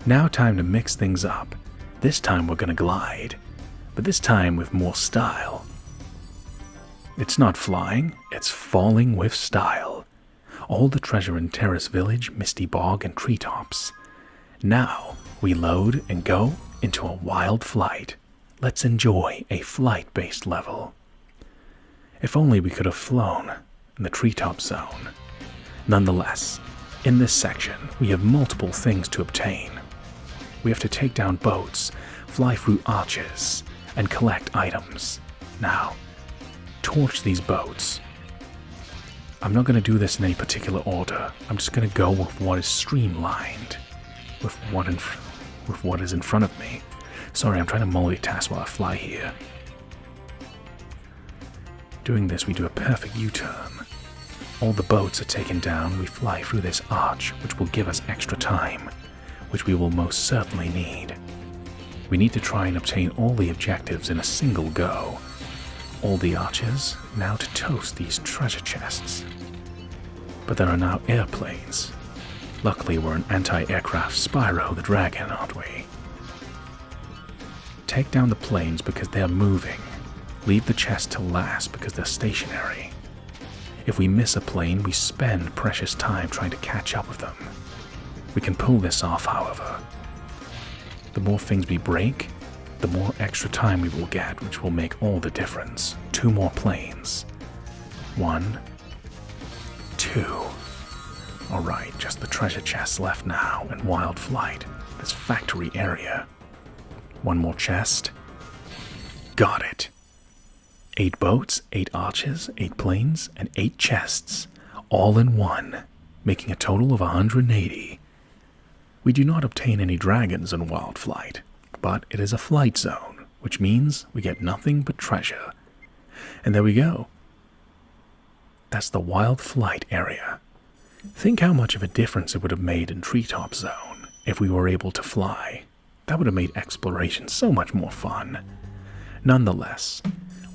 Now time to mix things up. This time we're gonna glide, but this time with more style. It's not flying, it's falling with style. All the treasure in Terrace Village, Misty Bog, and treetops. Now we load and go into a wild flight. Let's enjoy a flight-based level. If only we could have flown in the treetop zone. Nonetheless, in this section, we have multiple things to obtain. We have to take down boats, fly through arches, and collect items. Now, torch these boats. I'm not going to do this in any particular order. I'm just going to go with what is streamlined, with what is in front of me. Sorry, I'm trying to multitask while I fly here. Doing this, we do a perfect U-turn. All the boats are taken down, we fly through this arch, which will give us extra time, which we will most certainly need. We need to try and obtain all the objectives in a single go. All the arches, now to toast these treasure chests. But there are now airplanes. Luckily, we're an anti-aircraft Spyro the Dragon, aren't we? Take down the planes because they're moving. Leave the chests to last because they're stationary. If we miss a plane, we spend precious time trying to catch up with them. We can pull this off, however. The more things we break, the more extra time we will get, which will make all the difference. 2 more planes. 1, 2. Alright, just the treasure chests left now and wild flight. This factory area. 1 more chest. Got it. 8 boats, 8 arches, 8 planes, and 8 chests, all in one, making a total of 180. We do not obtain any dragons in wild flight, but it is a flight zone, which means we get nothing but treasure. And there we go. That's the wild flight area. Think how much of a difference it would have made in treetop zone if we were able to fly. That would have made exploration so much more fun. Nonetheless,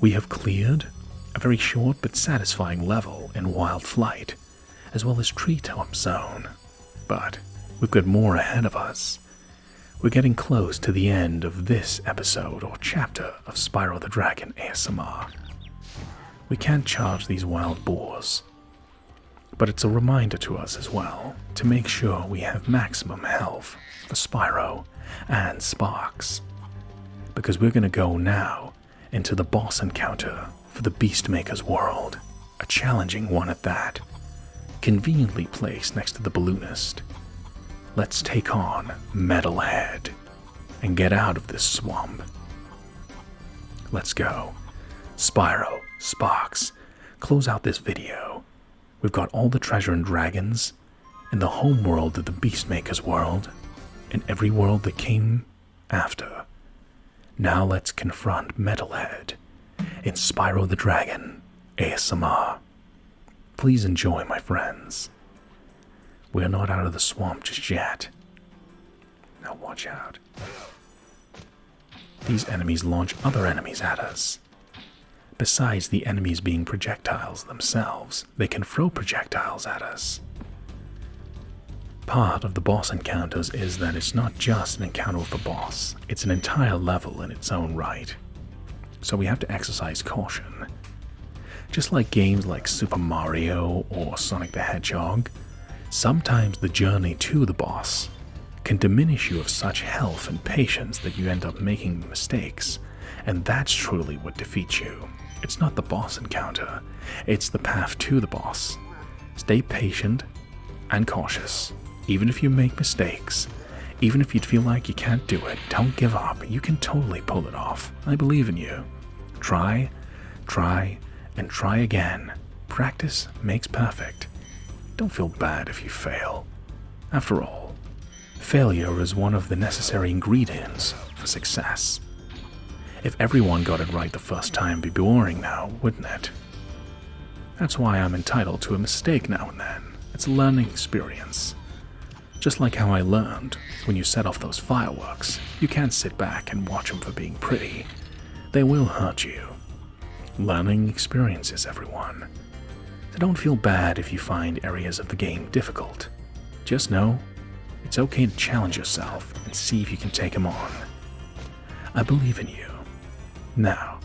we have cleared a very short but satisfying level in wild flight, as well as treetop zone. But we've got more ahead of us. We're getting close to the end of this episode or chapter of Spyro the Dragon ASMR. We can't charge these wild boars, but it's a reminder to us as well to make sure we have maximum health for Spyro and Sparks, because we're going to go now into the boss encounter for the Beastmaker's world, a challenging one at that, conveniently placed next to the balloonist. Let's take on Metalhead and get out of this swamp. Let's go. Spyro, Sparks, close out this video. We've got all the treasure and dragons, and the home world of the Beastmaker's world, and every world that came after. Now let's confront Metalhead in Spyro the Dragon ASMR. Please enjoy, my friends. We're not out of the swamp just yet. Now watch out. These enemies launch other enemies at us. Besides the enemies being projectiles themselves, they can throw projectiles at us. Part of the boss encounters is that it's not just an encounter with a boss, it's an entire level in its own right. So we have to exercise caution. Just like games like Super Mario or Sonic the Hedgehog, sometimes the journey to the boss can diminish you of such health and patience that you end up making mistakes, and that's truly what defeats you. It's not the boss encounter, it's the path to the boss. Stay patient and cautious. Even if you make mistakes, even if you feel like you can't do it, don't give up. You can totally pull it off. I believe in you. Try, and try again. Practice makes perfect. Don't feel bad if you fail. After all, failure is one of the necessary ingredients for success. If everyone got it right the first time, it'd be boring now, wouldn't it? That's why I'm entitled to a mistake now and then. It's a learning experience. Just like how I learned, when you set off those fireworks, you can't sit back and watch them for being pretty. They will hurt you. Learning experiences, everyone. So don't feel bad if you find areas of the game difficult. Just know, it's okay to challenge yourself and see if you can take them on. I believe in you. Now,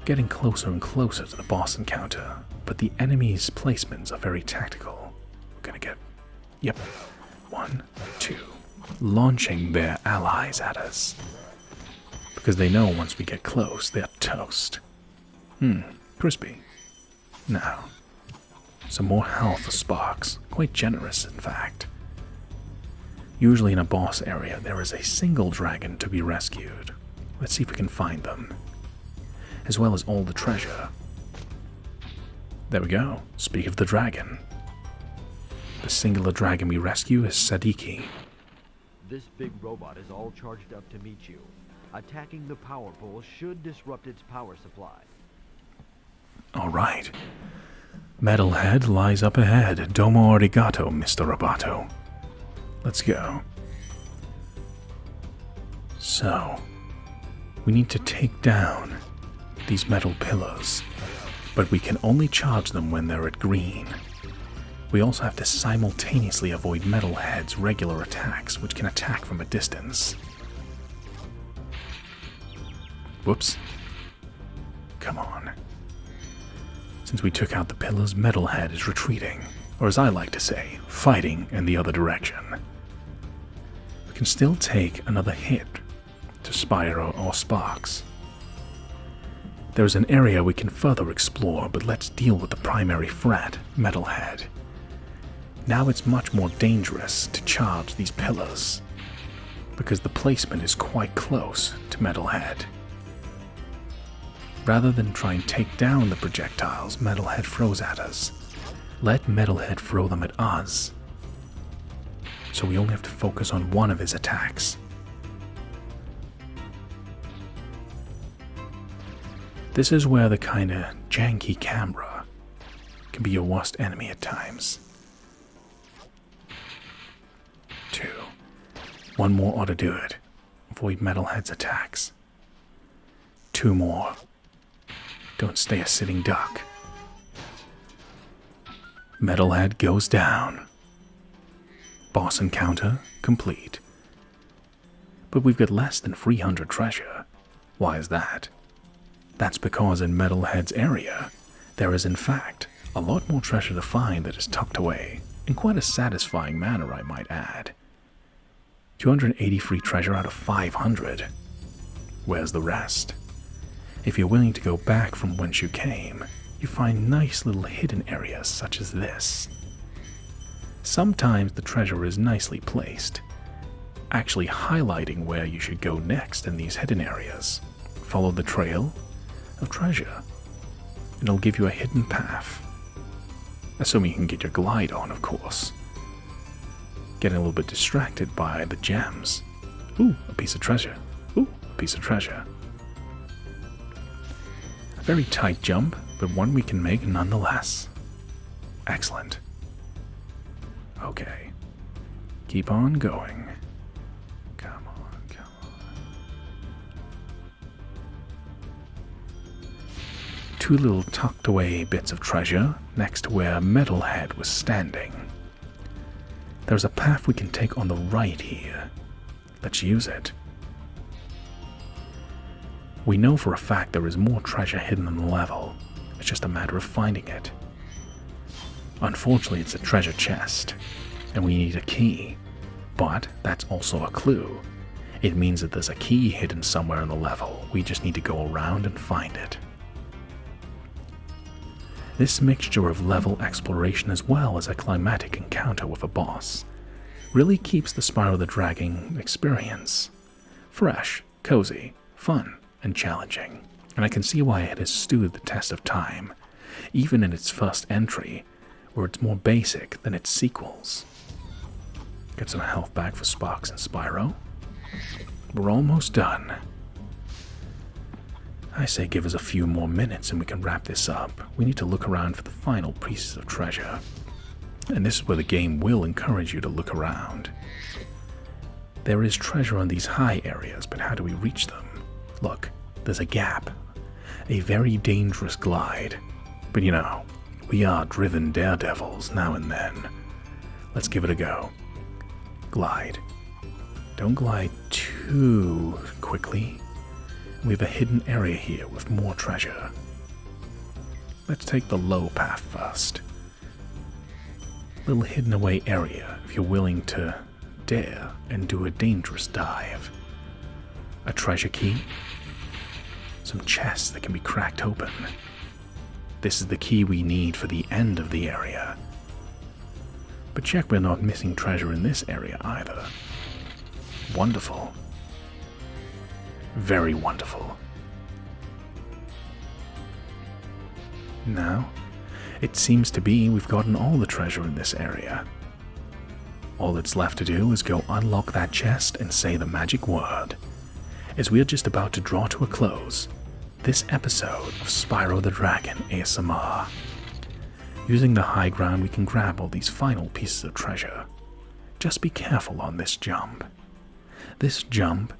getting closer and closer to the boss encounter, but the enemy's placements are very tactical. We're gonna get, yep, 1, 2, launching their allies at us. Because they know once we get close, they're toast. Crispy. Now, some more health for Sparks, quite generous in fact. Usually in a boss area, there is a single dragon to be rescued. Let's see if we can find them, as well as all the treasure. There we go. Speak of the dragon. The singular dragon we rescue is Sadiki. This big robot is all charged up to meet you. Attacking the power pole should disrupt its power supply. Alright. Metalhead lies up ahead. Domo arigato, Mr. Roboto. Let's go. So, we need to take down these metal pillars, but we can only charge them when they're at green. We also have to simultaneously avoid Metalhead's regular attacks, which can attack from a distance. Whoops. Come on. Since we took out the pillars, Metalhead is retreating, or as I like to say, fighting in the other direction. We can still take another hit to Spyro or Sparks. There's an area we can further explore, but let's deal with the primary threat, Metalhead. Now it's much more dangerous to charge these pillars, because the placement is quite close to Metalhead. Rather than try and take down the projectiles Metalhead throws at us, let Metalhead throw them at us. So we only have to focus on one of his attacks. This is where the kinda janky camera can be your worst enemy at times. 2. One more ought to do it. Avoid Metalhead's attacks. 2 more. Don't stay a sitting duck. Metalhead goes down. Boss encounter complete. But we've got less than 300 treasure. Why is that? That's because in Metalhead's area, there is in fact a lot more treasure to find that is tucked away, in quite a satisfying manner I might add. 283 treasure out of 500. Where's the rest? If you're willing to go back from whence you came, you find nice little hidden areas such as this. Sometimes the treasure is nicely placed, actually highlighting where you should go next in these hidden areas. Follow the trail of treasure, and it'll give you a hidden path. Assuming you can get your glide on, of course. Getting a little bit distracted by the gems. Ooh, a piece of treasure. Ooh, a piece of treasure. A very tight jump, but one we can make nonetheless. Excellent. Okay. Keep on going. Come on, come on. 2 little tucked away bits of treasure next to where Metalhead was standing. There's a path we can take on the right here. Let's use it. We know for a fact there is more treasure hidden in the level. It's just a matter of finding it. Unfortunately, it's a treasure chest, and we need a key. But that's also a clue. It means that there's a key hidden somewhere in the level. We just need to go around and find it. This mixture of level exploration as well as a climatic encounter with a boss really keeps the Spyro the Dragon experience fresh, cozy, fun, and challenging, and I can see why it has stood the test of time, even in its first entry, where it's more basic than its sequels. Get some health back for Sparks and Spyro. We're almost done. I say give us a few more minutes and we can wrap this up. We need to look around for the final pieces of treasure, and this is where the game will encourage you to look around. There is treasure on these high areas, but how do we reach them? Look, there's a gap. A very dangerous glide. But you know, we are driven daredevils now and then. Let's give it a go. Glide. Don't glide too quickly. We have a hidden area here with more treasure. Let's take the low path first. Little hidden away area if you're willing to dare and do a dangerous dive. A treasure key. Some chests that can be cracked open. This is the key we need for the end of the area. But check we're not missing treasure in this area either. Wonderful. Very wonderful. Now, It seems to be we've gotten all the treasure in this area. All that's left to do is go unlock that chest and say the magic word. As we are just about to draw to a close this episode of Spyro the Dragon ASMR. Using the high ground, we can grab all these final pieces of treasure. Just be careful on this jump. This jump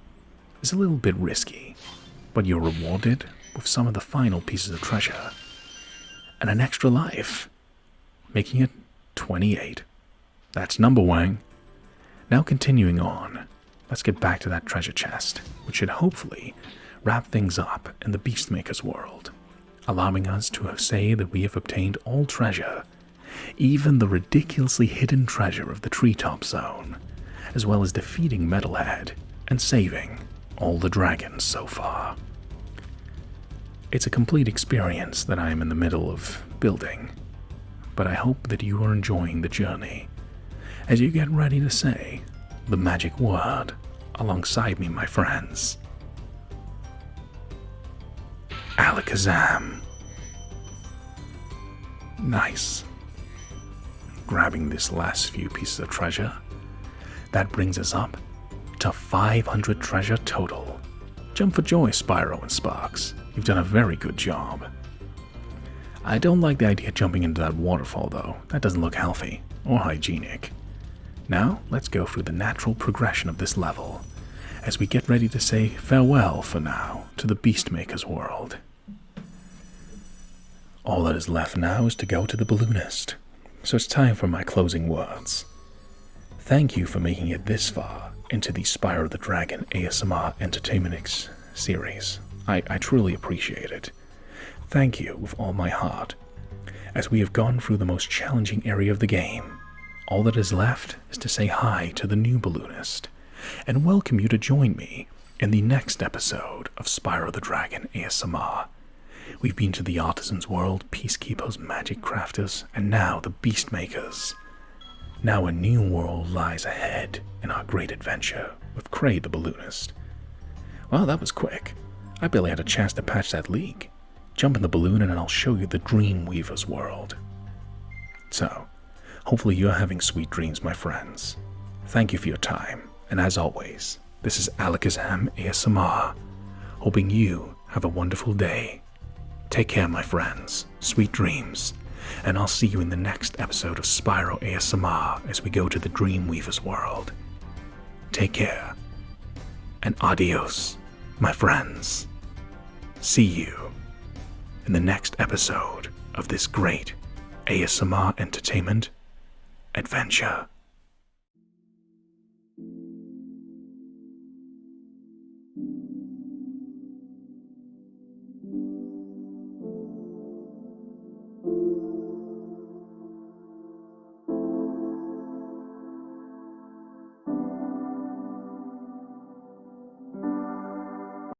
is a little bit risky, but you're rewarded with some of the final pieces of treasure and an extra life, making it 28. That's number one. Now continuing on, let's get back to that treasure chest, which should hopefully wrap things up in the Beastmaker's world, allowing us to say that we have obtained all treasure, even the ridiculously hidden treasure of the treetop zone, as well as defeating Metalhead and saving all the dragons so far. It's a complete experience that I am in the middle of building, but I hope that you are enjoying the journey as you get ready to say the magic word alongside me, my friends. Alakazam. Nice. Grabbing this last few pieces of treasure, that brings us up to 500 treasure total. Jump for joy, Spyro and Sparks. You've done a very good job. I don't like the idea of jumping into that waterfall though. That doesn't look healthy or hygienic. Now, let's go through the natural progression of this level as we get ready to say farewell for now to the Beastmaker's world. All that is left now is to go to the balloonist, so it's time for my closing words. Thank you for making it this far into the Spyro the Dragon ASMR Entertainment series. I truly appreciate it. Thank you with all my heart. As we have gone through the most challenging area of the game, all that is left is to say hi to the new balloonist and welcome you to join me in the next episode of Spyro the Dragon ASMR. We've been to the Artisan's world, Peacekeepers, Magic Crafters, and now the Beastmakers. Now a new world lies ahead in our great adventure with Cray the Balloonist. Well, that was quick. I barely had a chance to patch that leak. Jump in the balloon and I'll show you the Dreamweaver's world. So, hopefully you're having sweet dreams, my friends. Thank you for your time, and as always, this is Alakazam ASMR, hoping you have a wonderful day. Take care, my friends. Sweet dreams. And I'll see you in the next episode of Spyro ASMR as we go to the Dreamweaver's world. Take care. And adios, my friends. See you in the next episode of this great ASMR entertainment adventure.